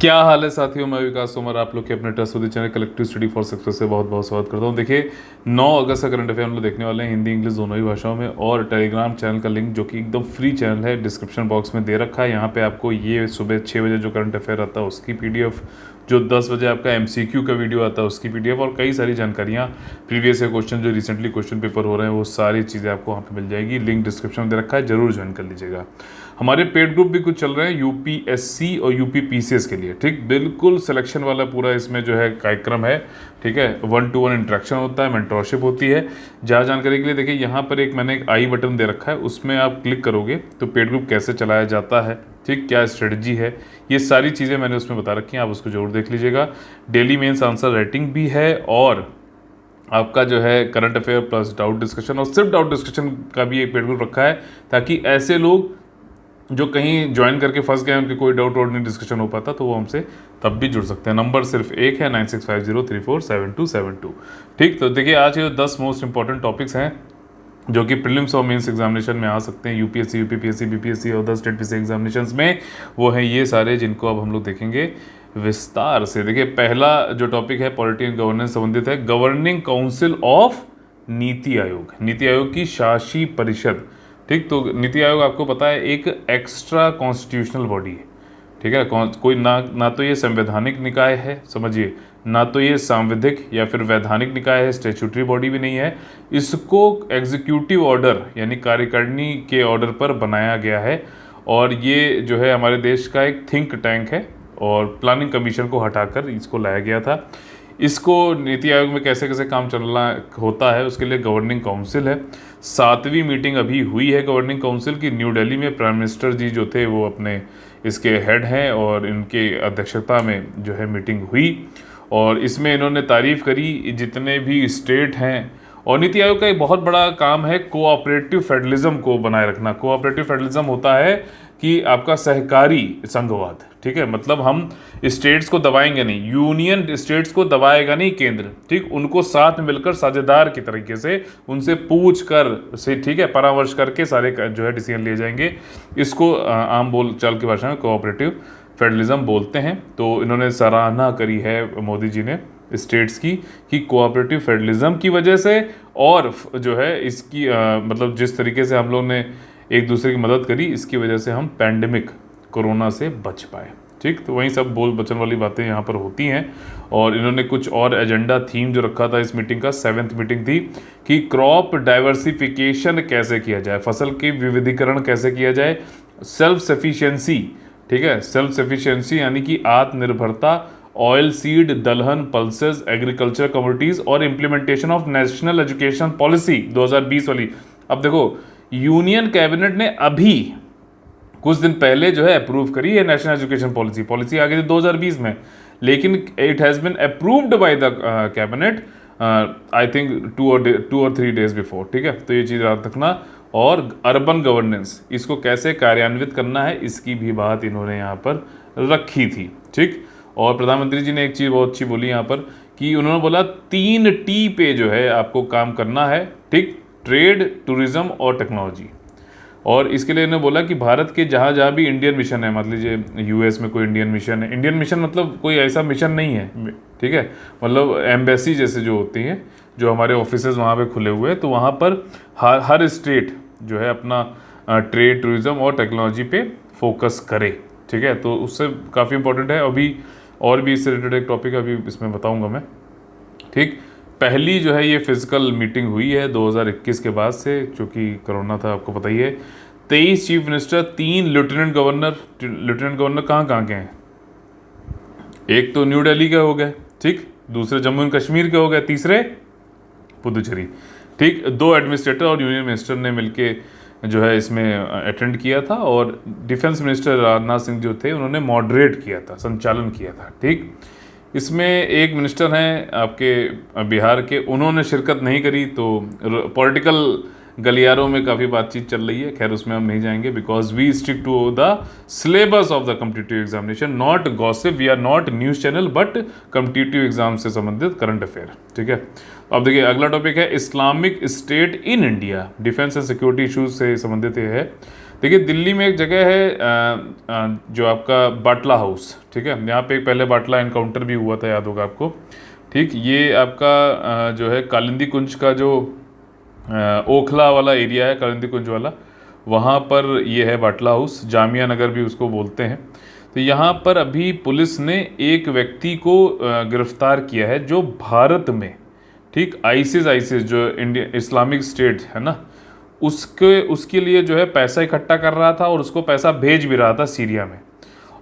क्या हाल है साथियों, मैं विकास तोमर आप लोग के अपने trustworthy channel collective study for success से बहुत बहुत स्वागत करता हूं। देखिए 9 अगस्त का करंट अफेयर हम लोग देखने वाले हैं हिंदी इंग्लिश दोनों ही भाषाओं में, और टेलीग्राम चैनल का लिंक जो कि एकदम फ्री चैनल है डिस्क्रिप्शन बॉक्स में दे रखा है। यहाँ पे आपको ये सुबह 6 बजे जो करंट अफेयर आता है उसकी PDF, जो 10 बजे आपका MCQ का वीडियो आता है उसकी PDF, और कई सारी जानकारियाँ प्रीवियस ईयर क्वेश्चन जो रिसेंटली क्वेश्चन पेपर हो रहे हैं वो सारी चीज़ें आपको वहाँ पे मिल जाएगी। लिंक डिस्क्रिप्शन में दे रखा है, जरूर ज्वाइन कर लीजिएगा। हमारे पेड ग्रुप भी कुछ चल रहे हैं UPSC और UPPCS के लिए, ठीक, बिल्कुल सिलेक्शन वाला पूरा इसमें जो है कार्यक्रम है। ठीक है, 1-to-1 इंटरेक्शन होता है, मेंटरशिप होती है। ज़्यादा जानकारी के लिए देखिए यहाँ पर मैंने एक आई बटन दे रखा है, उसमें आप क्लिक करोगे तो पेड ग्रुप कैसे चलाया जाता है, ठीक, क्या स्ट्रेटजी है, ये सारी चीज़ें मैंने उसमें बता रखी हैं, आप उसको जरूर देख लीजिएगा। डेली मेंस आंसर राइटिंग भी है, और आपका जो है current affair plus doubt discussion, और सिर्फ डाउट डिस्कशन का भी एक पेड ग्रुप रखा है, ताकि ऐसे लोग जो कहीं ज्वाइन करके फंस गए, उनके कोई डाउट और नहीं डिस्कशन हो पाता, तो वो हमसे तब भी जुड़ सकते हैं। नंबर सिर्फ एक है, 9650347272। ठीक, तो देखिए आज ये 10 मोस्ट इंपॉर्टेंट टॉपिक्स हैं जो कि प्रीलिम्स और मेंस एग्जामिनेशन में आ सकते हैं, UPSC UPPSC BPSC और 10 स्टेट PC एग्जामिनेशंस में। वो हैं ये सारे जिनको अब हम लोग देखेंगे विस्तार से। देखिए पहला जो टॉपिक है पॉलिटी एंड गवर्नेंस संबंधित है, governing council of NITI Aayog, NITI Aayog की शासी परिषद। ठीक, तो नीति आयोग आपको पता है एक एक्स्ट्रा कॉन्स्टिट्यूशनल बॉडी है। ठीक है, कोई ना तो ये संवैधानिक निकाय है, समझिए, ना तो ये सांविधिक या फिर वैधानिक निकाय है, स्टैट्यूटरी बॉडी भी नहीं है। इसको एग्जीक्यूटिव ऑर्डर यानी कार्यकारिणी के ऑर्डर पर बनाया गया है, और ये जो है हमारे देश का एक थिंक टैंक है, और प्लानिंग कमीशन को हटाकर इसको लाया गया था। इसको नीति आयोग में कैसे कैसे काम चलना होता है उसके लिए गवर्निंग काउंसिल है। 7वीं मीटिंग अभी हुई है गवर्निंग काउंसिल की न्यू दिल्ली में। प्राइम मिनिस्टर जी जो थे वो अपने इसके हेड हैं, और इनके अध्यक्षता में जो है मीटिंग हुई, और इसमें इन्होंने तारीफ करी जितने भी स्टेट हैं। और नीति आयोग का एक बहुत बड़ा काम है कोऑपरेटिव फेडरलिज्म को बनाए रखना। कोऑपरेटिव फेडरलिज्म होता है कि आपका सहकारी संघवाद। ठीक है, मतलब हम स्टेट्स को दबाएंगे नहीं, यूनियन स्टेट्स को दबाएगा नहीं केंद्र, ठीक, उनको साथ मिलकर साझेदार की तरीके से उनसे पूछ कर से, ठीक है, परामर्श करके सारे जो है डिसीजन लिए जाएंगे। इसको आम बोल चाल की भाषा में कोऑपरेटिव फेडरलिज्म बोलते हैं। तो इन्होंने सराहना करी है मोदी जी ने स्टेट्स की कि कोऑपरेटिव फेडरलिज्म की वजह से, और जो है इसकी मतलब जिस तरीके से हम लोग ने एक दूसरे की मदद करी, इसकी वजह से हम पैंडेमिक कोरोना से बच पाए। ठीक, तो वहीं सब बोल बचन वाली बातें यहाँ पर होती हैं। और इन्होंने कुछ और एजेंडा थीम जो रखा था इस मीटिंग का, 7th मीटिंग थी, कि क्रॉप डाइवर्सिफिकेशन कैसे किया जाए, फसल की विविधीकरण कैसे किया जाए, सेल्फ सफिशिएंसी, ठीक है, सेल्फ सफिशिएंसी यानी कि आत्मनिर्भरता, ऑयल सीड, दलहन, पल्सेस, एग्रीकल्चर कमोडिटीज, और implementation of national education policy 2020 वाली। अब देखो यूनियन कैबिनेट ने अभी कुछ दिन पहले जो है अप्रूव करी है नेशनल एजुकेशन पॉलिसी आ गई थी 2020 में, लेकिन it has been approved by the cabinet I think 2 और 3 डेज बिफोर। ठीक है, तो ये चीज़ याद रखना। और अर्बन गवर्नेंस, इसको कैसे कार्यान्वित करना है, इसकी भी बात इन्होंने यहाँ पर रखी थी। ठीक, और प्रधानमंत्री जी ने एक चीज़ बहुत अच्छी बोली यहाँ पर, कि उन्होंने बोला 3T पे जो है आपको काम करना है, ठीक, ट्रेड, टूरिज्म और टेक्नोलॉजी। और इसके लिए इन्होंने बोला कि भारत के जहाँ जहाँ भी इंडियन मिशन है, मान लीजिए US में कोई इंडियन मिशन है, इंडियन मिशन मतलब कोई ऐसा मिशन नहीं है, ठीक है, मतलब एम्बेसी जैसे जो होती हैं, जो हमारे ऑफिसेज वहाँ पे खुले हुए हैं, तो वहाँ पर हर स्टेट जो है अपना ट्रेड, टूरिज्म और टेक्नोलॉजी पे फोकस करे। ठीक है, तो उससे काफ़ी इंपॉर्टेंट है। अभी और भी इससे रिलेटेड एक टॉपिक अभी इसमें बताऊँगा मैं। ठीक, पहली जो है ये फिजिकल मीटिंग हुई है 2021 के बाद से, चूँकि कोरोना था आपको पता ही है। 23 चीफ मिनिस्टर, 3 लेफ्टिनेंट गवर्नर कहाँ कहाँ के हैं, एक तो न्यू दिल्ली के हो गए, ठीक, दूसरे जम्मू एंड कश्मीर के हो गए, तीसरे पुदुचेरी। ठीक, 2 एडमिनिस्ट्रेटर और यूनियन मिनिस्टर ने मिलके जो है इसमें अटेंड किया था, और डिफेंस मिनिस्टर राजनाथ सिंह जो थे उन्होंने मॉडरेट किया था, संचालन किया था। ठीक, इसमें एक मिनिस्टर हैं आपके बिहार के, उन्होंने शिरकत नहीं करी, तो पॉलिटिकल गलियारों में काफ़ी बातचीत चल रही है। खैर उसमें हम नहीं जाएंगे, because we stick to the syllabus of the competitive examination, not gossip, we are not news channel, but competitive exam से संबंधित करंट अफेयर। ठीक है, अब देखिए अगला टॉपिक है Islamic state in India, defence and security issues से संबंधित ये है। देखिए दिल्ली में एक जगह है जो आपका बाटला हाउस, ठीक है, यहाँ पे एक पहले बाटला एनकाउंटर भी हुआ था, याद होगा आपको। ठीक, ये आपका जो है कालिंदी कुंज का जो ओखला वाला एरिया है, कालिंदी कुंज वाला, वहाँ पर ये है बाटला हाउस, जामिया नगर भी उसको बोलते हैं। तो यहाँ पर अभी पुलिस ने एक व्यक्ति को गिरफ्तार किया है जो भारत में, ठीक, आईसिस जो इंडिया इस्लामिक स्टेट है ना, उसके लिए जो है पैसा इकट्ठा कर रहा था और उसको पैसा भेज भी रहा था सीरिया में।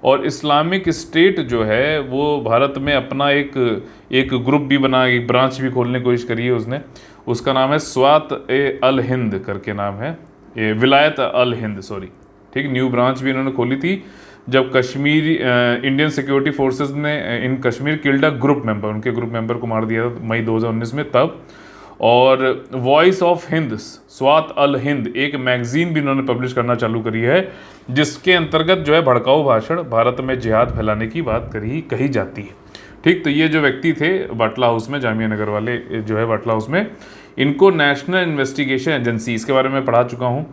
और इस्लामिक स्टेट जो है वो भारत में अपना एक एक ग्रुप भी बना, एक ब्रांच भी खोलने की कोशिश करी है उसने। उसका नाम है स्वात ए अल हिंद करके नाम है, ये विलायत अल हिंद, सॉरी, ठीक, न्यू ब्रांच भी इन्होंने खोली थी जब कश्मीरी इंडियन सिक्योरिटी फोर्सेस ने in Kashmir killed a group member, उनके ग्रुप मेंबर को मार दिया था मई 2019 में तब। और वॉइस ऑफ हिंद, स्वात अल हिंद, एक मैगजीन भी इन्होंने पब्लिश करना चालू करी है जिसके अंतर्गत जो है भड़काऊ भाषण, भारत में जिहाद फैलाने की बात कही जाती है। ठीक, तो ये जो व्यक्ति थे बाटला हाउस में, जामिया नगर वाले जो है बाटला हाउस में, इनको नेशनल इन्वेस्टिगेशन एजेंसी, इसके बारे में पढ़ा चुका हूँ,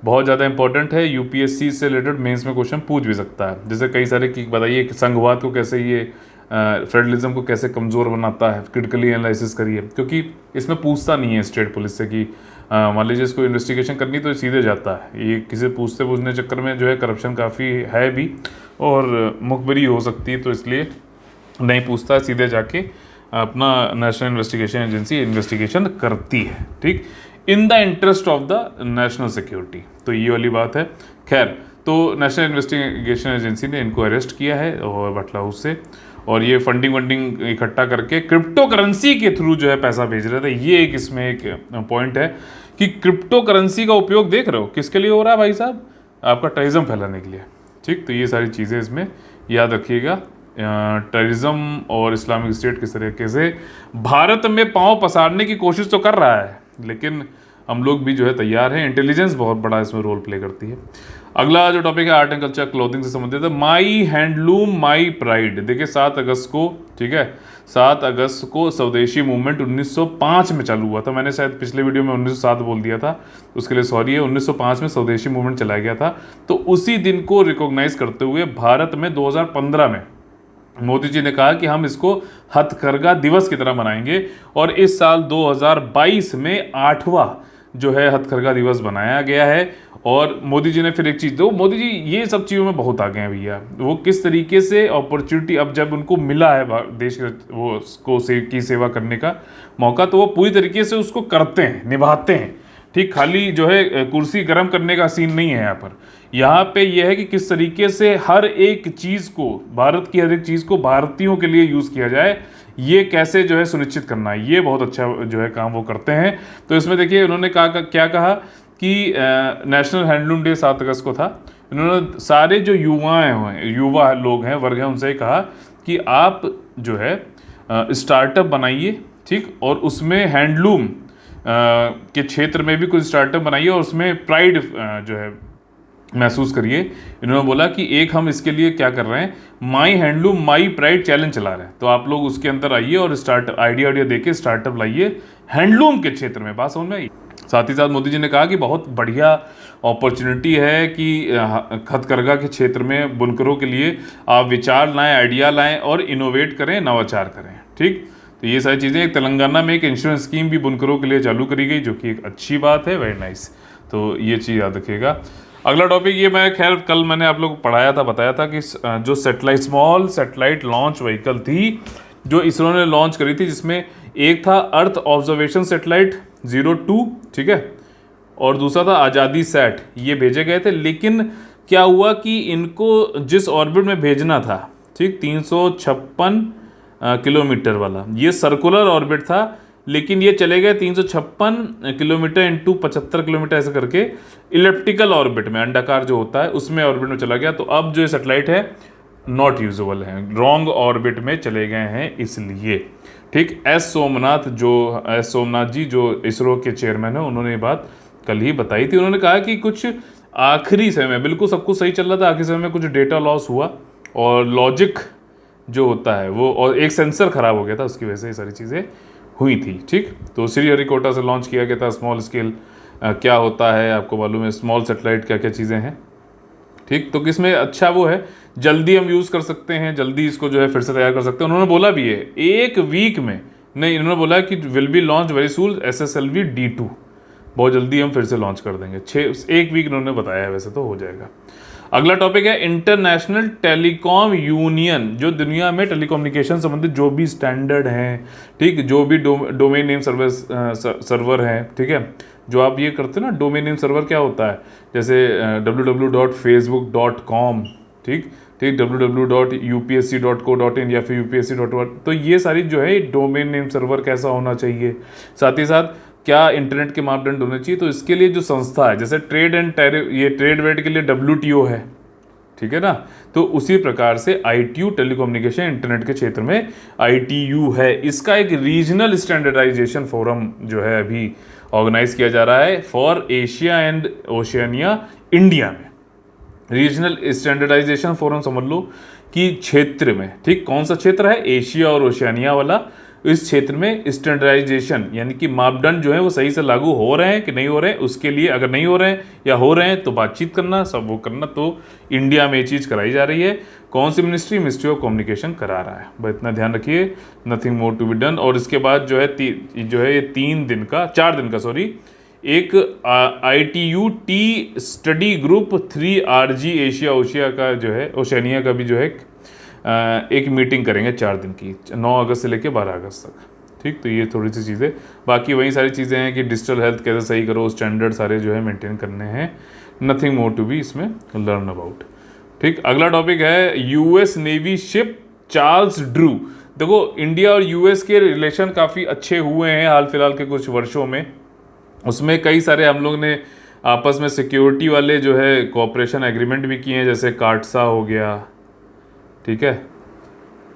बहुत ज़्यादा इंपॉर्टेंट है, यूपीएससी से रिलेटेड मेंस में क्वेश्चन पूछ भी सकता है। जैसे कई सारे की बताइए कि संघवाद को कैसे, ये फेडरलिज्म को कैसे कमज़ोर बनाता है, क्रिटिकली एनालिसिस करिए, क्योंकि इसमें पूछता नहीं है स्टेट पुलिस से कि मान लीजिए इसको इन्वेस्टिगेशन करनी तो सीधे जाता है, ये किसी पूछने चक्कर में जो है करप्शन काफ़ी है भी और मुखबरी हो सकती है, तो इसलिए नहीं पूछता, सीधे जाके अपना नेशनल इन्वेस्टिगेशन एजेंसी इन्वेस्टिगेशन करती है, ठीक, in the interest of the national security. तो ये वाली बात है। खैर, तो नेशनल इन्वेस्टिगेशन एजेंसी ने इनको अरेस्ट किया है और बाटला हाउस से, और ये फंडिंग इकट्ठा करके क्रिप्टो करेंसी के थ्रू जो है पैसा भेज रहे थे। ये एक इसमें एक पॉइंट है कि क्रिप्टो करेंसी का उपयोग देख रहे हो किसके लिए हो रहा है भाई साहब, आपका टेररिज्म फैलाने के लिए। ठीक, तो ये सारी चीज़ें इसमें याद रखिएगा। टेररिज्म और इस्लामिक स्टेट किस तरीके से भारत में पांव पसारने की कोशिश तो कर रहा है, लेकिन हम लोग भी जो है तैयार हैं। इंटेलिजेंस बहुत बड़ा इसमें रोल प्ले करती है। अगला जो टॉपिक है आर्ट एंड कल्चर, क्लोथिंग से संबंधित है। माई हैंडलूम माई प्राइड, देखिए 7 अगस्त को, ठीक है, 7 अगस्त को स्वदेशी मूवमेंट 1905 में चालू हुआ था। मैंने शायद पिछले वीडियो में 1907 बोल दिया था, उसके लिए सॉरी है। 1905 में स्वदेशी मूवमेंट चलाया गया था। तो उसी दिन को रिकॉग्नाइज करते हुए भारत में 2015 में मोदी जी ने कहा कि हम इसको हथकरघा दिवस की तरह मनाएंगे, और इस साल 2022 में 8वां जो है हथकरघा दिवस बनाया गया है। और मोदी जी ने फिर एक चीज़, तो मोदी जी ये सब चीज़ों में बहुत आगे हैं भैया, वो किस तरीके से अपॉर्चुनिटी अब जब उनको मिला है देश वो को की सेवा करने का मौका, तो वो पूरी तरीके से उसको करते हैं, निभाते हैं। ठीक, खाली जो है कुर्सी गर्म करने का सीन नहीं है यहाँ पर। यहाँ पे यह है कि किस तरीके से हर एक चीज़ को, भारत की हर एक चीज़ को भारतीयों के लिए यूज़ किया जाए, ये कैसे जो है सुनिश्चित करना है, ये बहुत अच्छा जो है काम वो करते हैं। तो इसमें देखिए उन्होंने क्या कहा कि नेशनल हैंडलूम डे 7 अगस्त को था। इन्होंने सारे जो युवा लोग हैं, वर्ग हैं, उनसे कहा कि आप जो है स्टार्टअप बनाइए, ठीक, और उसमें हैंडलूम के क्षेत्र में भी कुछ स्टार्टअप बनाइए और उसमें प्राइड जो है महसूस करिए। इन्होंने बोला कि एक हम इसके लिए क्या कर रहे हैं, माई हैंडलूम माई प्राइड चैलेंज चला रहे हैं, तो आप लोग उसके अंदर आइए और स्टार्टअप आइडिया देके स्टार्टअप लाइए हैंडलूम के क्षेत्र में। बात समझ में आई। साथ ही साथ मोदी जी ने कहा कि बहुत बढ़िया अपॉर्चुनिटी है कि हथकरघा के क्षेत्र में बुनकरों के लिए आप विचार लाएं, आइडिया लाएं और इनोवेट करें, नवाचार करें। ठीक, तो ये सारी चीज़ें। एक तेलंगाना में एक इंश्योरेंस स्कीम भी बुनकरों के लिए चालू करी गई, जो कि एक अच्छी बात है, वेरी नाइस। तो ये चीज़ याद रखिएगा। अगला टॉपिक ये, मैं खैर कल मैंने आप लोग को पढ़ाया था, बताया था कि जो स्मॉल सैटेलाइट लॉन्च व्हीकल थी जो इसरो ने लॉन्च करी थी, जिसमें एक था अर्थ ऑब्जर्वेशन सैटेलाइट 02, ठीक है, और दूसरा था आज़ादी सैट, ये भेजे गए थे। लेकिन क्या हुआ कि इनको जिस ऑर्बिट में भेजना था, ठीक, 356 किलोमीटर वाला, ये सर्कुलर ऑर्बिट था, लेकिन ये चले गए 356 किलोमीटर इंटू 75 किलोमीटर ऐसे करके इलिप्टिकल ऑर्बिट में, अंडाकार जो होता है उसमें ऑर्बिट में चला गया। तो अब जो ये सैटेलाइट है नॉट यूजेबल है, रॉन्ग ऑर्बिट में चले गए हैं इसलिए। ठीक, एस सोमनाथ जी जो इसरो के चेयरमैन है, उन्होंने ये बात कल ही बताई थी। उन्होंने कहा कि कुछ आखिरी समय में बिल्कुल सब कुछ सही चल रहा था, आखिरी समय में कुछ डेटा लॉस हुआ और लॉजिक जो होता है वो, और एक सेंसर खराब हो गया था, उसकी वजह से ये सारी चीज़ें हुई थी। ठीक, तो श्रीहरिकोटा से लॉन्च किया गया था स्मॉल स्केल क्या होता है, आपको मालूम है स्मॉल सैटेलाइट क्या क्या चीज़ें हैं, ठीक। तो किसमें अच्छा वो है, जल्दी हम यूज़ कर सकते हैं, जल्दी इसको जो है फिर से तैयार कर सकते हैं। उन्होंने बोला भी है 1 वीक में, नहीं इन्होंने बोला है कि will be launch very soon SSLV D2, बहुत जल्दी हम फिर से लॉन्च कर देंगे। 1 वीक इन्होंने बताया है, वैसे तो हो जाएगा। अगला टॉपिक है इंटरनेशनल टेलीकॉम यूनियन, जो दुनिया में टेलीकम्युनिकेशन संबंधित जो भी स्टैंडर्ड हैं, ठीक, जो भी डोमेन नेम सर्वर हैं, ठीक है, जो आप ये करते हैं ना, डोमेन नेम सर्वर क्या होता है, जैसे www.facebook.com, ठीक ठीक, www.upsc.co.in या फिर upsc.org, तो ये सारी जो है डोमेन नेम सर्वर कैसा होना चाहिए, साथ ही साथ क्या इंटरनेट के मापदंड होने चाहिए। तो इसके लिए जो संस्था है, जैसे ट्रेड एंड टैरिफ, ये ट्रेड वेड के लिए WTO है, ठीक है ना, तो उसी प्रकार से ITU टेलीकम्युनिकेशन इंटरनेट के क्षेत्र में ITU है। इसका एक रीजनल स्टैंडर्डाइजेशन फोरम जो है अभी ऑर्गेनाइज किया जा रहा है for Asia and Oceania India में। रीजनल स्टैंडर्डाइजेशन फोरम समझ लो कि क्षेत्र में, ठीक, कौन सा क्षेत्र है, एशिया और ओशियानिया वाला, इस क्षेत्र में स्टैंडर्डाइजेशन यानी कि मापदंड जो है वो सही से लागू हो रहे हैं कि नहीं हो रहे हैं, उसके लिए अगर नहीं हो रहे हैं या हो रहे हैं तो बातचीत करना, सब वो करना। तो इंडिया में ये चीज़ कराई जा रही है। कौन सी मिनिस्ट्री ऑफ कम्युनिकेशन करा रहा है, बस इतना ध्यान रखिए, nothing more to be done. और इसके बाद जो है ये 4 दिन का सॉरी, एक ITU T study group 3RG Asia Oceania का जो है, ओशनिया का भी जो है एक मीटिंग करेंगे 4 दिन की, 9 अगस्त से लेकर 12 अगस्त तक, ठीक। तो ये थोड़ी सी चीज़ें, बाकी वही सारी चीज़ें हैं कि डिजिटल हेल्थ कैसे सही करो, स्टैंडर्ड सारे जो है मेंटेन करने हैं, नथिंग मोर टू बी इसमें लर्न अबाउट, ठीक। अगला टॉपिक है US navy ship Charles Drew. देखो इंडिया और US के रिलेशन काफ़ी अच्छे हुए हैं हाल फिलहाल के कुछ वर्षों में, उसमें कई सारे हम लोग ने आपस में सिक्योरिटी वाले जो है कोऑपरेशन एग्रीमेंट भी किए हैं, जैसे काटसा हो गया, ठीक है,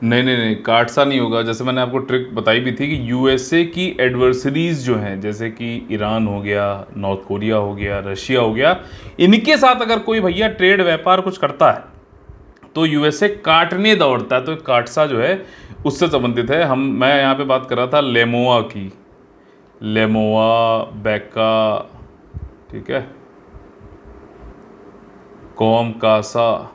नहीं काटसा नहीं होगा, जैसे मैंने आपको ट्रिक बताई भी थी कि USA की एडवर्सरीज जो हैं, जैसे कि ईरान हो गया, नॉर्थ कोरिया हो गया, रशिया हो गया, इनके साथ अगर कोई भैया ट्रेड व्यापार कुछ करता है तो USA काटने दौड़ता है, तो काटसा जो है उससे संबंधित है। मैं यहाँ पे बात कर रहा था लेमोआ की, लेमोआ, बैका, ठीक है, कॉम कासा,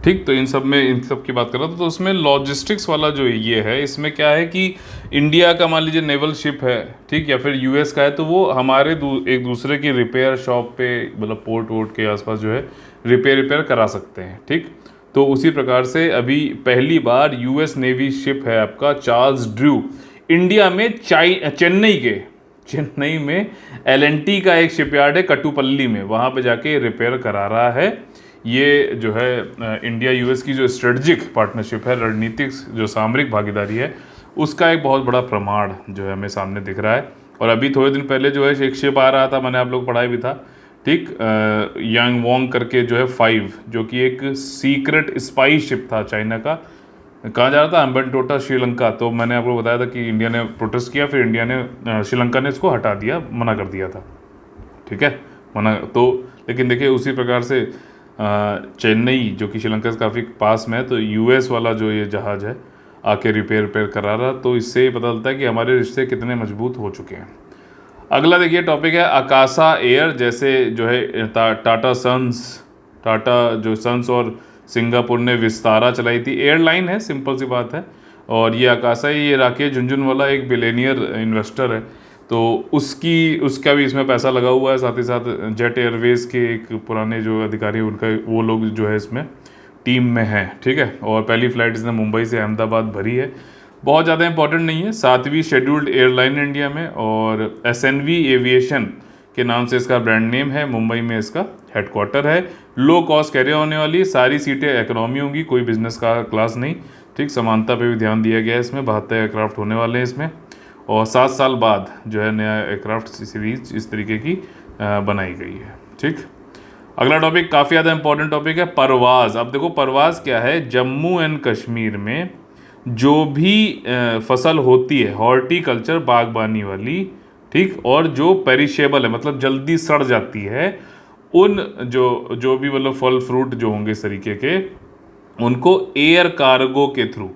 ठीक। तो इन सब की बात कर रहा था। तो उसमें लॉजिस्टिक्स वाला जो ये है, इसमें क्या है कि इंडिया का मान लीजिए नेवल शिप है, ठीक, या फिर US का है, तो वो हमारे एक दूसरे की रिपेयर शॉप पे, मतलब पोर्ट वोर्ट के आसपास जो है रिपेयर करा सकते हैं, ठीक। तो उसी प्रकार से अभी पहली बार US नेवी शिप है आपका चार्ल्स ड्रू, इंडिया में चेन्नई में LNT का एक शिपयार्ड है कटुपल्ली में, वहाँ पे जाके रिपेयर करा रहा है। ये जो है इंडिया US की जो स्ट्रेटजिक पार्टनरशिप है, रणनीतिक जो सामरिक भागीदारी है, उसका एक बहुत बड़ा प्रमाण जो है हमें सामने दिख रहा है। और अभी थोड़े दिन पहले जो है एक शिप आ रहा था, मैंने आप लोग पढ़ाया भी था, ठीक, यांग वोंग करके जो है 5, जो कि एक सीक्रेट स्पाई शिप था चाइना का, कहा जा रहा था हम्बनटोटा श्रीलंका। तो मैंने आपको बताया था कि इंडिया ने प्रोटेस्ट किया, फिर इंडिया ने श्रीलंका ने इसको हटा दिया, मना कर दिया था, ठीक है, मना। तो लेकिन देखिए उसी प्रकार से चेन्नई जो कि श्रीलंका से काफ़ी पास में है, तो US वाला जो ये जहाज़ है आके रिपेयर करा रहा, तो इससे ये पता चलता है कि हमारे रिश्ते कितने मजबूत हो चुके हैं। अगला देखिए टॉपिक है आकाशा एयर, जैसे जो है टाटा जो सन्स और सिंगापुर ने विस्तारा चलाई थी, एयरलाइन है, सिंपल सी बात है। और ये आकाशा, ये राकेश झुनझुनवाला एक बिलियनियर इन्वेस्टर है, तो उसका भी इसमें पैसा लगा हुआ है। साथ ही साथ जेट एयरवेज़ के एक पुराने जो अधिकारी उनका, वो लोग जो है इसमें टीम में हैं, ठीक है। और पहली फ़्लाइट इसने मुंबई से अहमदाबाद भरी है, बहुत ज़्यादा इंपॉर्टेंट नहीं है, 7वीं शेड्यूल्ड एयरलाइन इंडिया में, और SNV एविएशन के नाम से इसका ब्रांड नेम है, मुंबई में इसका हेडक्वार्टर है। लो कॉस्ट कैरियर होने वाली, सारी सीटें इकोनॉमी होंगी, कोई बिजनेस का क्लास नहीं, ठीक। समानता पे भी ध्यान दिया गया है इसमें, 72 एयरक्राफ्ट होने वाले हैं इसमें, और 7 साल बाद जो है नया एयरक्राफ्ट सीरीज इस तरीके की बनाई गई है, ठीक। अगला टॉपिक काफ़ी ज़्यादा इंपॉर्टेंट टॉपिक है परवाज़। अब देखो परवाज़ क्या है, जम्मू एंड कश्मीर में जो भी फसल होती है हॉर्टिकल्चर, बागबानी वाली, ठीक, और जो पेरिशेबल है मतलब जल्दी सड़ जाती है, उन जो भी मतलब फल फ्रूट जो होंगे इस तरीके के, उनको एयर कार्गो के थ्रू,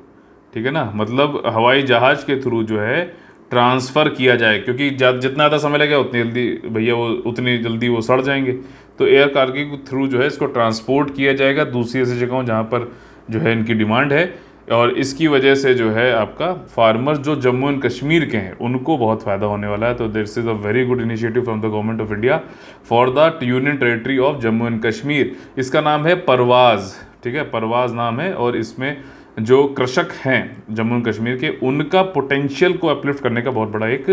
ठीक है ना, मतलब हवाई जहाज़ के थ्रू जो है ट्रांसफ़र किया जाए, क्योंकि जितना ज़्यादा समय लगेगा उतनी जल्दी भैया वो उतनी जल्दी वो सड़ जाएंगे। तो एयर कार्गो के थ्रू जो है इसको ट्रांसपोर्ट किया जाएगा दूसरी ऐसी जगहों जहाँ पर जो है इनकी डिमांड है, और इसकी वजह से जो है आपका फार्मर्स जो जम्मू एंड कश्मीर के हैं उनको बहुत फ़ायदा होने वाला है। तो this is a very good initiative from the government of India for the union territory of Jammu and Kashmir. इसका नाम है परवाज़, ठीक है, परवाज़ नाम है। और इसमें जो कृषक हैं जम्मू एंड कश्मीर के, उनका पोटेंशियल को अपलिफ्ट करने का बहुत बड़ा एक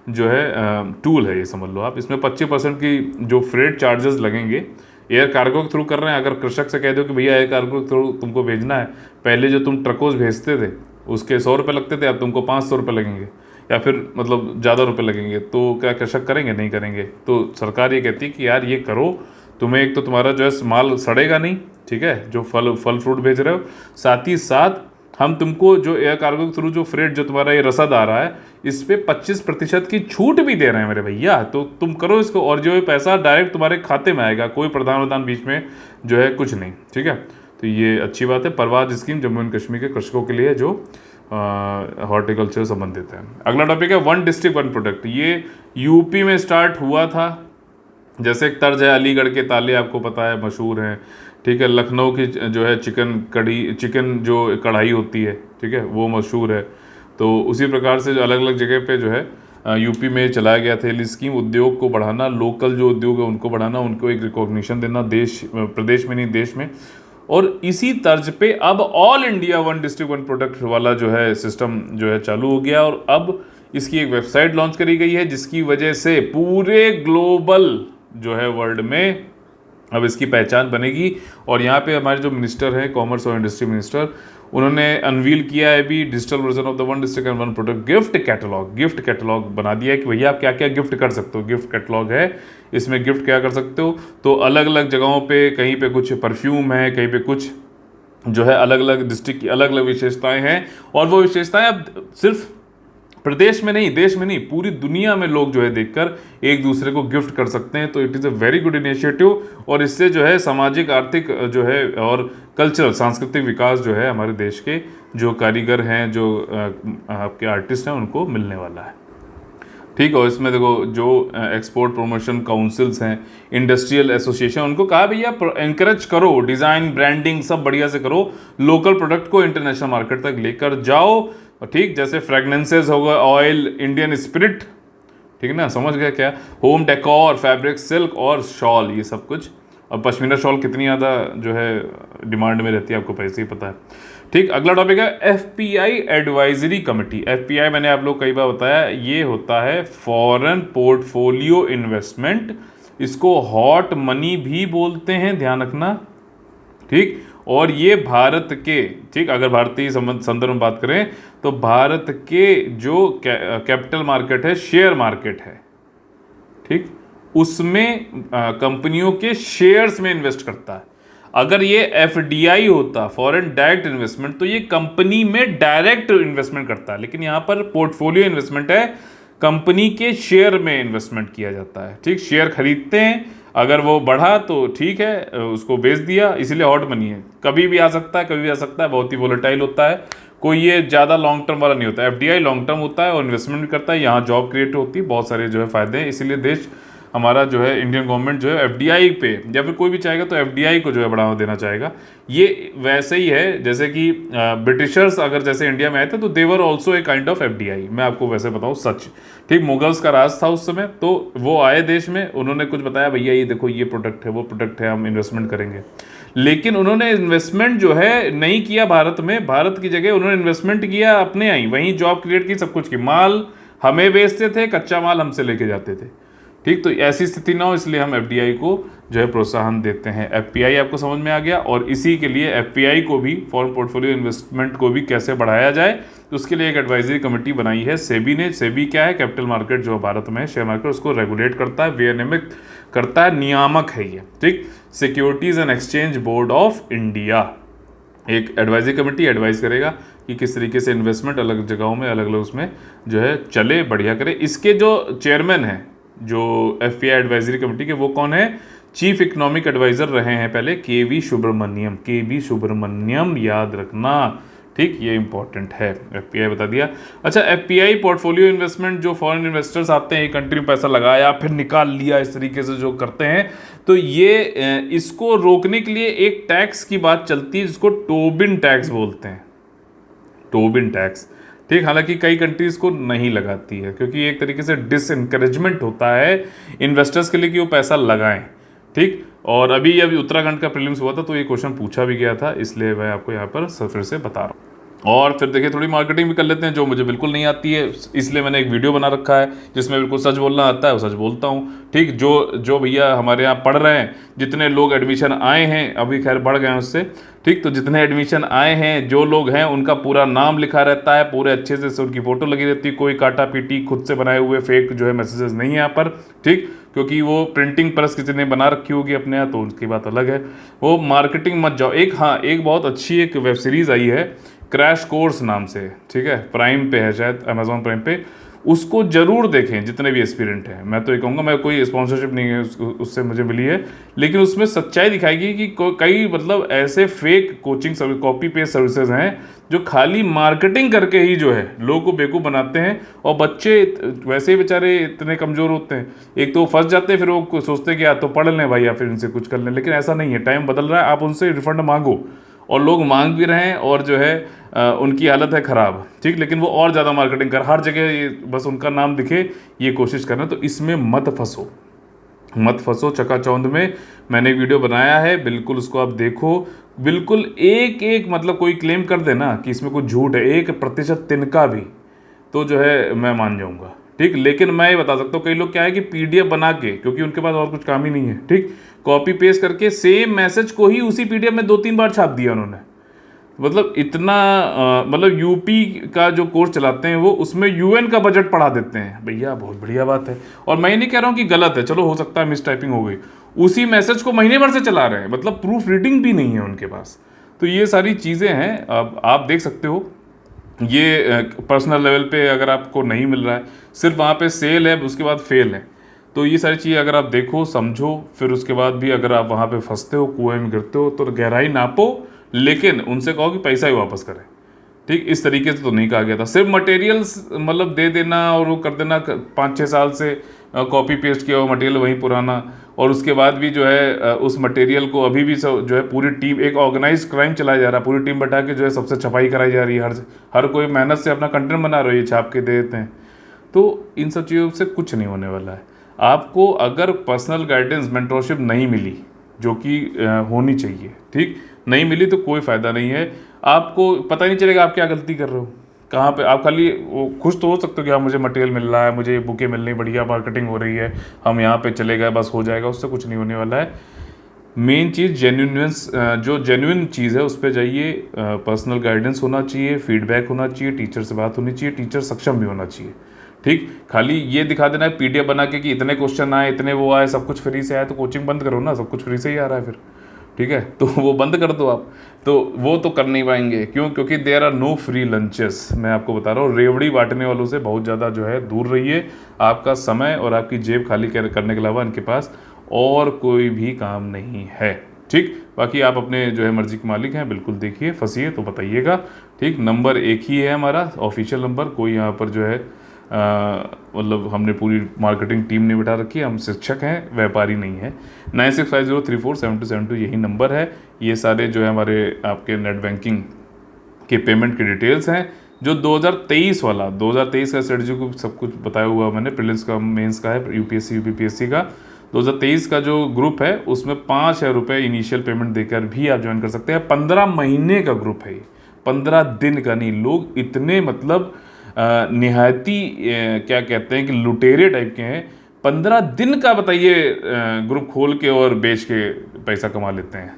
जो है टूल है ये, समझ लो आप। इसमें 25% की जो फ्रेट चार्जेस लगेंगे एयर कार्गो के थ्रू कर रहे हैं। अगर कृषक से कह दो कि भैया एयर कार्गो के थ्रू तुमको भेजना है, पहले जो तुम ट्रकों से भेजते थे उसके 100 रुपये लगते थे, अब तुमको 500 रुपये लगेंगे, या फिर मतलब ज़्यादा रुपये लगेंगे, तो क्या कृषक करेंगे? नहीं करेंगे। तो सरकार ये कहती है कि यार ये करो, तुम्हें एक तो तुम्हारा जो है माल सड़ेगा नहीं, ठीक है, जो फल फ्रूट भेज रहे हो, साथ ही साथ हम तुमको जो एयर कार्गो के थ्रू जो फ्रेट जो तुम्हारा ये रसद आ रहा है इस पे 25% की छूट भी दे रहे हैं मेरे भैया। तो तुम करो इसको, और जो ये पैसा डायरेक्ट तुम्हारे खाते में आएगा, कोई प्रधान बीच में जो है कुछ नहीं, ठीक है। तो ये अच्छी बात है। परवाज़ स्कीम जम्मू एंड कश्मीर के कृषकों के लिए जो हॉर्टिकल्चर संबंधित है। अगला टॉपिक है वन डिस्ट्रिक्ट वन प्रोडक्ट। ये यूपी में स्टार्ट हुआ था, जैसे एक तर्ज है, अलीगढ़ के ताले आपको पता है मशहूर हैं, ठीक है, लखनऊ की जो है चिकन जो कढ़ाई होती है, ठीक है, वो मशहूर है। तो उसी प्रकार से जो अलग अलग जगह पे जो है यूपी में चलाया गया था ये स्कीम। उद्योग को बढ़ाना, लोकल जो उद्योग है उनको बढ़ाना, उनको एक रिकॉग्निशन देना, प्रदेश में नहीं देश में। और इसी तर्ज पे अब all India one district one product वाला जो है सिस्टम जो है चालू हो गया, और अब इसकी एक वेबसाइट लॉन्च करी गई है, जिसकी वजह से पूरे ग्लोबल जो है वर्ल्ड में अब इसकी पहचान बनेगी। और यहाँ पे हमारे जो मिनिस्टर हैं, कॉमर्स और इंडस्ट्री मिनिस्टर, उन्होंने अनवील किया है भी digital version of the one district and one product gift catalogue बना दिया है कि भैया आप क्या क्या गिफ्ट कर सकते हो। गिफ्ट कैटलॉग है, इसमें गिफ्ट क्या कर सकते हो, तो अलग अलग जगहों पे, कहीं पे कुछ परफ्यूम है, कहीं पे कुछ जो है अलग अलग डिस्ट्रिक्ट की अलग अलग विशेषताएं हैं। और वो विशेषताएं अब सिर्फ प्रदेश में नहीं, देश में नहीं, पूरी दुनिया में लोग जो है देखकर एक दूसरे को गिफ्ट कर सकते हैं। तो it is a very good initiative, और इससे जो है सामाजिक, आर्थिक जो है और कल्चरल, सांस्कृतिक विकास जो है हमारे देश के जो कारीगर हैं, जो आपके आर्टिस्ट हैं, उनको मिलने वाला है, ठीक है। और इसमें देखो जो एक्सपोर्ट प्रमोशन काउंसिल्स हैं, इंडस्ट्रियल एसोसिएशन, उनको कहा भैया एनकरेज करो, डिज़ाइन ब्रांडिंग सब बढ़िया से करो, लोकल प्रोडक्ट को इंटरनेशनल मार्केट तक लेकर जाओ, ठीक। जैसे फ्रेगनेंसेज होगा, ऑयल, इंडियन स्पिरिट, ठीक है ना, समझ गया क्या, होम डेकोर, फैब्रिक, सिल्क और शॉल, ये सब कुछ। अब पश्मीना शॉल कितनी ज़्यादा जो है डिमांड में रहती है, आपको पहले से ही पता है, ठीक। अगला टॉपिक है FPI एडवाइजरी कमेटी। FPI मैंने आप लोग कई बार बताया, ये होता है फॉरेन पोर्टफोलियो इन्वेस्टमेंट, इसको हॉट मनी भी बोलते हैं, ध्यान रखना, ठीक। और ये भारत के, ठीक, अगर भारतीय संदर्भ में बात करें तो भारत के जो कैपिटल मार्केट है, शेयर मार्केट है, ठीक, उसमें कंपनियों के शेयर्स में इन्वेस्ट करता है। अगर ये FDI होता, फॉरेन डायरेक्ट इन्वेस्टमेंट, तो ये कंपनी में डायरेक्ट इन्वेस्टमेंट करता है, लेकिन यहाँ पर पोर्टफोलियो इन्वेस्टमेंट है, कंपनी के शेयर में इन्वेस्टमेंट किया जाता है, ठीक। शेयर खरीदते हैं, अगर वो बढ़ा तो ठीक है, उसको बेच दिया, इसीलिए हॉट मनी है, कभी भी आ सकता है, कभी भी आ सकता है, बहुत ही वोलेटाइल होता है, कोई ये ज़्यादा लॉन्ग टर्म वाला नहीं होता। FDI लॉन्ग टर्म होता है और इन्वेस्टमेंट भी करता है, यहाँ जॉब क्रिएट होती है, बहुत सारे जो है फायदे हैं, इसीलिए देश हमारा जो है इंडियन गवर्नमेंट जो है FDI पे, या फिर कोई भी चाहेगा तो FDI को जो है बढ़ावा देना चाहेगा। ये वैसे ही है जैसे कि ब्रिटिशर्स अगर जैसे इंडिया में आए थे तो there were also a kind of FDI, मैं आपको वैसे बताऊँ सच, ठीक। मुगल्स का राज था उस समय, तो वो आए देश में, उन्होंने कुछ बताया, भैया ये देखो ये प्रोडक्ट है, वो प्रोडक्ट है, हम इन्वेस्टमेंट करेंगे, लेकिन उन्होंने इन्वेस्टमेंट जो है नहीं किया भारत में, भारत की जगह उन्होंने इन्वेस्टमेंट किया अपने यहाँ, वहीं जॉब क्रिएट की, सब कुछ की, माल हमें बेचते थे, कच्चा माल हमसे लेके जाते थे, ठीक। तो ऐसी स्थिति ना हो, इसलिए हम FDI को जो है प्रोत्साहन देते हैं। FPI आपको समझ में आ गया, और इसी के लिए FPI को भी, फॉरेन पोर्टफोलियो इन्वेस्टमेंट को भी कैसे बढ़ाया जाए, तो उसके लिए एक एडवाइजरी कमेटी बनाई है सेबी ने। सेबी क्या है, कैपिटल मार्केट जो भारत में है, शेयर मार्केट, उसको रेगुलेट करता है, विनियमित करता है, नियामक है ये, ठीक। Securities and exchange board of India, एक एडवाइजरी कमेटी एडवाइस करेगा कि किस तरीके से इन्वेस्टमेंट अलग जगहों में, अलग अलग उसमें जो है चले, बढ़िया करे। इसके जो चेयरमैन हैं जो FPI एडवाइजरी कमेटी के, वो कौन है, चीफ इकोनॉमिक एडवाइजर रहे हैं पहले KV सुब्रमण्यम, KV सुब्रमण्यम, याद रखना, ठीक, ये इंपॉर्टेंट है। एफपीआई बता दिया। अच्छा, एफपीआई पोर्टफोलियो इन्वेस्टमेंट, जो फॉरेन इन्वेस्टर्स आते हैं, कंट्री में पैसा लगाया फिर निकाल लिया, इस तरीके से जो करते हैं, तो ये इसको रोकने के लिए एक टैक्स की बात चलती है जिसको टोबिन टैक्स बोलते हैं। टोबिन टैक्स, ठीक। हालांकि कई कंट्रीज को नहीं लगाती है क्योंकि एक तरीके से डिसएनकरेजमेंट होता है इन्वेस्टर्स के लिए कि वो पैसा लगाएं, ठीक। और अभी उत्तराखंड का प्रीलिम्स हुआ था तो ये क्वेश्चन पूछा भी गया था, इसलिए मैं आपको यहाँ पर फिर से बता रहा हूँ। और फिर देखिए थोड़ी मार्केटिंग भी कर लेते हैं, जो मुझे बिल्कुल नहीं आती है, इसलिए मैंने एक वीडियो बना रखा है जिसमें बिल्कुल सच बोलना आता है, वो सच बोलता हूँ, ठीक। जो जो भैया हमारे यहाँ पढ़ रहे हैं, जितने लोग एडमिशन आए हैं, अभी खैर बढ़ गए हैं उससे, ठीक। तो जितने एडमिशन आए हैं, जो लोग हैं, उनका पूरा नाम लिखा रहता है, पूरे अच्छे से उनकी फ़ोटो लगी रहती है, कोई काटा पीटी खुद से बनाए हुए फेक जो है मैसेजेस नहीं है यहाँ पर, ठीक। क्योंकि वो प्रिंटिंग प्रेस किसी ने बना रखी होगी अपने यहाँ, तो उसकी बात अलग है, वो मार्केटिंग मत जाओ। एक बहुत अच्छी एक वेब सीरीज़ आई है क्रैश कोर्स नाम से, ठीक है, प्राइम पे है शायद, अमेजॉन प्राइम पे, उसको जरूर देखें जितने भी एस्पिरेंट हैं। मैं तो ये कहूँगा, मैं कोई स्पॉन्सरशिप नहीं है उससे मुझे मिली है, लेकिन उसमें सच्चाई दिखाएगी कि कई मतलब ऐसे fake coaching service, copy paste services हैं जो खाली मार्केटिंग करके ही जो है लोगों को बेवकूफ़ बनाते हैं, और बच्चे वैसे ही बेचारे इतने कमज़ोर होते हैं, एक तो फंस जाते हैं, फिर वो सोचते हैं कि या तो पढ़ लें भाई या फिर इनसे कुछ कर लें, लेकिन ऐसा नहीं है। टाइम बदल रहा है, आप उनसे रिफंड मांगो, और लोग मांग भी रहे हैं, और जो है उनकी हालत है ख़राब, ठीक। लेकिन वो और ज़्यादा मार्केटिंग कर, हर जगह बस उनका नाम दिखे, ये कोशिश करना, तो इसमें मत फंसो चकाचौंध में। मैंने वीडियो बनाया है, बिल्कुल उसको आप देखो, बिल्कुल एक मतलब कोई क्लेम कर देना कि इसमें कुछ झूठ है, 1% तिनका भी, तो जो है मैं मान जाऊँगा, ठीक। लेकिन मैं ये बता सकता हूँ, कई लोग क्या है कि पीडीएफ बना के, क्योंकि उनके पास और कुछ काम ही नहीं है, ठीक, कॉपी पेस्ट करके सेम मैसेज को ही उसी पीडीएफ में 2-3 बार छाप दिया उन्होंने। मतलब इतना मतलब यूपी का जो कोर्स चलाते हैं वो, उसमें यूएन का बजट बढ़ा देते हैं भैया, बहुत बढ़िया बात है। और मैं नहीं कह रहा हूँ कि गलत है, चलो हो सकता है मिस टाइपिंग हो गई, उसी मैसेज को महीने भर से चला रहे हैं, मतलब प्रूफ रीडिंग भी नहीं है उनके पास। तो ये सारी चीज़ें हैं, अब आप देख सकते हो, ये पर्सनल लेवल पे अगर आपको नहीं मिल रहा है, सिर्फ वहाँ पे सेल है, उसके बाद फेल है, तो ये सारी चीज़ें अगर आप देखो समझो, फिर उसके बाद भी अगर आप वहाँ पे फंसते हो, कुएं में गिरते हो, तो गहराई नापो, लेकिन उनसे कहो कि पैसा ही वापस करें, ठीक। इस तरीके से तो नहीं कहा गया था, सिर्फ मटेरियल्स मतलब दे देना और वो कर देना, 5-6 साल से कॉपी पेस्ट किया हुआ मटेरियल वहीं पुराना, और उसके बाद भी जो है उस मटेरियल को अभी भी जो है पूरी टीम, एक ऑर्गेनाइज क्राइम चलाया जा रहा है, पूरी टीम बैठा के जो है सबसे छपाई कराई जा रही है, हर कोई मेहनत से अपना कंटेंट बना रही है, छाप के दे देते हैं। तो इन सब चीज़ों से कुछ नहीं होने वाला है। आपको अगर पर्सनल गाइडेंस, मेंटरशिप नहीं मिली, जो कि होनी चाहिए, ठीक, नहीं मिली, तो कोई फ़ायदा नहीं है, आपको पता नहीं चलेगा आप क्या गलती कर रहे हो, कहाँ पे। आप खाली वो खुश तो हो सकते हो कि हाँ मुझे मटेरियल मिल रहा है, मुझे बुकें मिल रही, बढ़िया मार्केटिंग हो रही है, हम यहाँ पे चले गए, बस हो जाएगा, उससे कुछ नहीं होने वाला है। मेन चीज़ जेन्युइननेस, जो जेन्युइन चीज़ है उस पर जाइए, पर्सनल गाइडेंस होना चाहिए, फीडबैक होना चाहिए, टीचर से बात होनी चाहिए, टीचर सक्षम भी होना चाहिए, ठीक। खाली ये दिखा देना है पीडीएफ बना के कि इतने क्वेश्चन आए, इतने वो आए, सब कुछ फ्री से आए, तो कोचिंग बंद करो ना, सब कुछ फ्री से ही आ रहा है फिर, ठीक है, तो वो बंद कर दो आप। तो वो तो कर नहीं पाएंगे, क्यों? क्योंकि there are no free lunches. मैं आपको बता रहा हूँ, रेवड़ी बांटने वालों से बहुत ज़्यादा जो है दूर रहिए। आपका समय और आपकी जेब खाली करने के अलावा इनके पास और कोई भी काम नहीं है, ठीक। बाकी आप अपने जो है मर्जी के मालिक हैं, बिल्कुल देखिए, फंसिए तो बताइएगा, ठीक। नंबर एक ही है हमारा ऑफिशियल नंबर, कोई यहाँ पर जो है मतलब हमने पूरी मार्केटिंग टीम ने बिठा रखी है, हम शिक्षक हैं, व्यापारी नहीं है। 9650347272 यही नंबर है। ये सारे जो है हमारे आपके नेट बैंकिंग के पेमेंट की डिटेल्स हैं। जो 2023 वाला 2023 का स्ट्रेटजी को सब कुछ बताया हुआ मैंने, प्रीलिम्स का, मेंस का है, यूपीएससी यूपीपीएससी का। 2023 का जो ग्रुप है उसमें 5,000 रुपये इनिशियल पेमेंट देकर भी आप ज्वाइन कर सकते हैं। 15 महीने का ग्रुप है ये, 15 दिन का नहीं। लोग इतने मतलब निहायती क्या कहते हैं कि लुटेरे टाइप के हैं। 15 दिन का बताइए ग्रुप खोल के और बेच के पैसा कमा लेते हैं।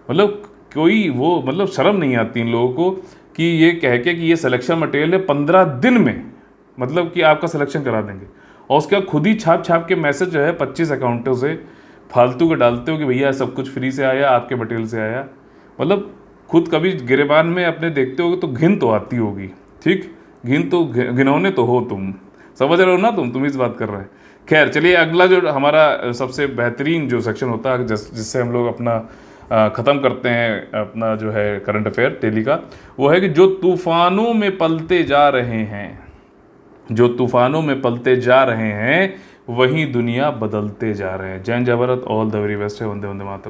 मतलब कोई वो मतलब शर्म नहीं आती इन लोगों को कि ये कह के कि ये सिलेक्शन मटेरियल है, 15 दिन में मतलब कि आपका सिलेक्शन करा देंगे। और उसके बाद खुद ही छाप छाप के मैसेज जो है 25 अकाउंटों से फालतू के डालते हो कि भैया सब कुछ फ्री से आया, आपके मटेरियल से आया। मतलब खुद कभी गिरेबान में अपने देखते होगे तो घिन तो आती होगी, ठीक। घिनौने तो हो तुम, समझ रहे हो ना तुम इस बात कर रहे हैं। खैर चलिए, अगला जो हमारा सबसे बेहतरीन जो सेक्शन होता है जिससे हम लोग अपना ख़त्म करते हैं अपना जो है करंट अफेयर डेली का। वो है कि जो तूफानों में पलते जा रहे हैं, जो तूफानों में पलते जा रहे हैं, वही दुनिया बदलते जा रहे हैं। जय जय Bharat, all the very best है। वंदे वंदे मातरम।